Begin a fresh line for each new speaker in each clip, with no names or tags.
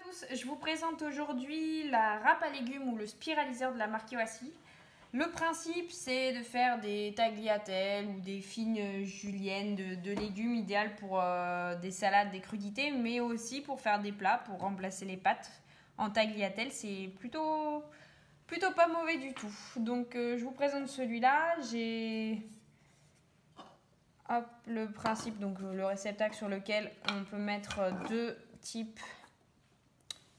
tous, je vous présente aujourd'hui la râpe à légumes ou le spiraliseur de la marque Iwassi. Le principe, c'est de faire des tagliatelles ou des fines juliennes de légumes, idéales pour des salades, des crudités, mais aussi pour faire des plats, pour remplacer les pâtes en tagliatelles. C'est plutôt pas mauvais du tout. Donc je vous présente celui-là. J'ai le principe, donc le réceptacle sur lequel on peut mettre deux types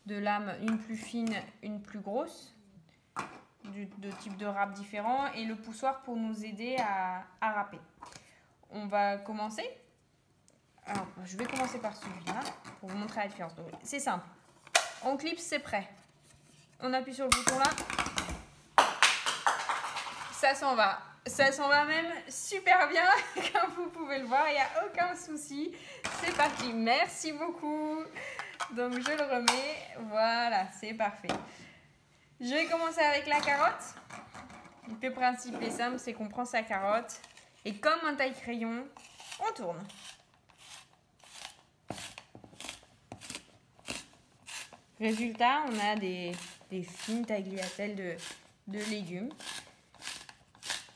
de lames, une plus fine, une plus grosse, de types de râpes différents, et le poussoir pour nous aider à râper. On va commencer. Alors, je vais commencer par celui-là pour vous montrer la différence. C'est simple. On clipse, c'est prêt. On appuie sur le bouton là. Ça s'en va. Ça s'en va même super bien, comme vous pouvez le voir, il n'y a aucun souci. C'est parti, merci beaucoup. Donc je le remets, voilà, c'est parfait. Je vais commencer avec la carotte. Le principe est simple, c'est qu'on prend sa carotte et comme un taille-crayon, on tourne. Résultat, on a des fines tagliatelles de légumes.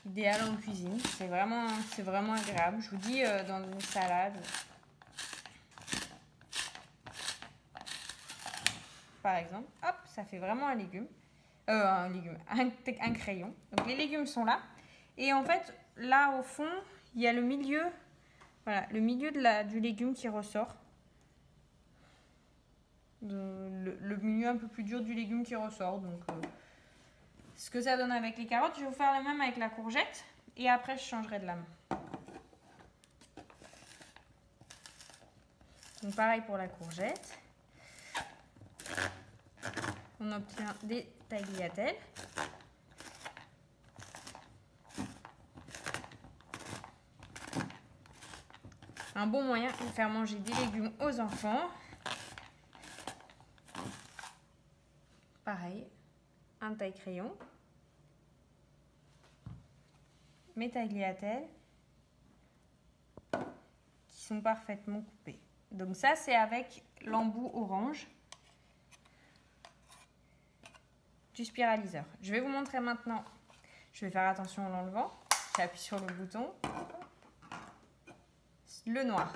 Idéal en cuisine, c'est vraiment agréable. Je vous dis, dans une salade, par exemple, hop, ça fait vraiment un crayon. Donc les légumes sont là. Et en fait, là au fond, il y a le milieu, voilà, le milieu du légume qui ressort. Le milieu un peu plus dur du légume qui ressort. Donc, ce que ça donne avec les carottes, je vais vous faire le même avec la courgette. Et après, je changerai de lame. Donc pareil pour la courgette. On obtient des tagliatelles. Un bon moyen de faire manger des légumes aux enfants. Pareil, un taille-crayon. Mes tagliatelles qui sont parfaitement coupées. Donc ça, c'est avec l'embout orange du spiraliseur. Je vais vous montrer maintenant. Je vais faire attention en l'enlevant. J'appuie sur le bouton. Le noir.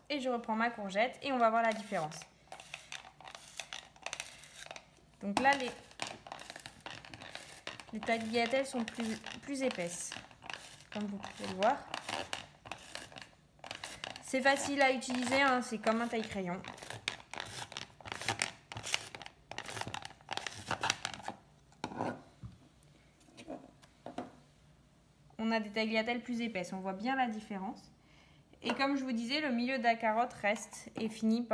Et je reprends ma courgette et on va voir la différence. Donc là, les tagliatelles sont plus épaisses, comme vous pouvez le voir. C'est facile à utiliser, hein, c'est comme un taille-crayon. On a des tagliatelles plus épaisses, on voit bien la différence. Et comme je vous disais, le milieu de la carotte reste et finit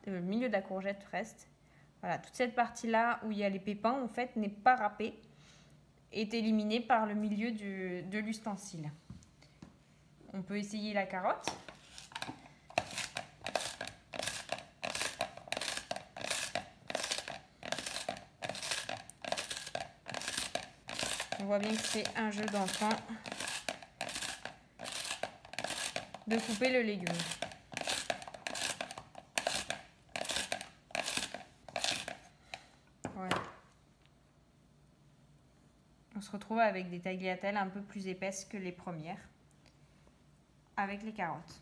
le milieu de la courgette reste. Voilà, toute cette partie-là où il y a les pépins, en fait, n'est pas râpée, est éliminée par le milieu de l'ustensile. On peut essayer la carotte. On voit bien que c'est un jeu d'enfant de couper le légume. Voilà. On se retrouve avec des tagliatelles un peu plus épaisses que les premières, avec les carottes.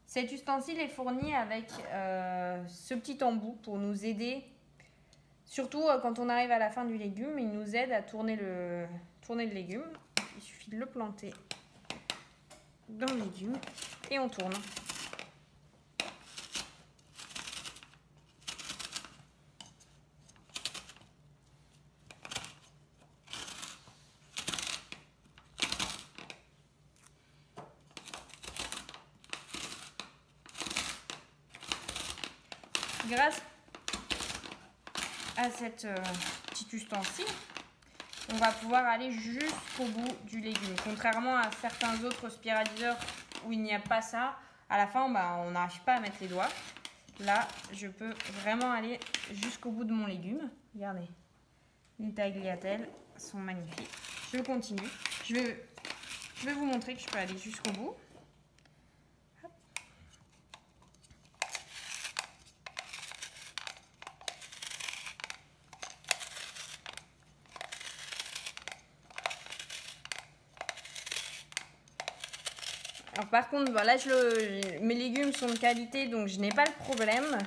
Cet ustensile est fourni avec ce petit embout pour nous aider, surtout quand on arrive à la fin du légume, il nous aide à tourner le légume. Il suffit de le planter dans le légume et on tourne. Grâce à cet petit ustensile, on va pouvoir aller jusqu'au bout du légume. Contrairement à certains autres spiraliseurs où il n'y a pas ça, à la fin, on n'arrive pas à mettre les doigts. Là, je peux vraiment aller jusqu'au bout de mon légume. Regardez, les tagliatelles sont magnifiques. Je continue. Je vais vous montrer que je peux aller jusqu'au bout. Alors par contre, voilà, mes légumes sont de qualité, donc je n'ai pas le problème.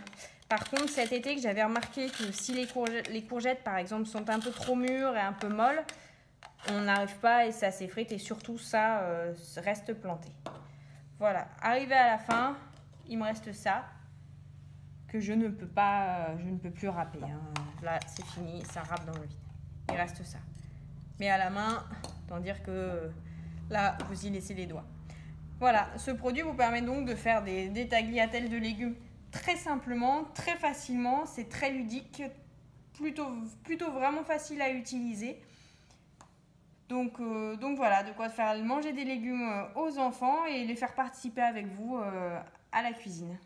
Par contre, cet été, que j'avais remarqué que si les courgettes, par exemple, sont un peu trop mûres et un peu molles, on n'arrive pas et ça s'effrite et surtout ça reste planté. Voilà, arrivé à la fin, il me reste ça que je ne peux plus râper. Hein. Là, c'est fini, ça râpe dans le vide. Il reste ça. Mais à la main, autant dire que là, vous y laissez les doigts. Voilà, ce produit vous permet donc de faire des tagliatelles de légumes très simplement, très facilement. C'est très ludique, plutôt vraiment facile à utiliser. Donc voilà, de quoi faire manger des légumes aux enfants et les faire participer avec vous à la cuisine.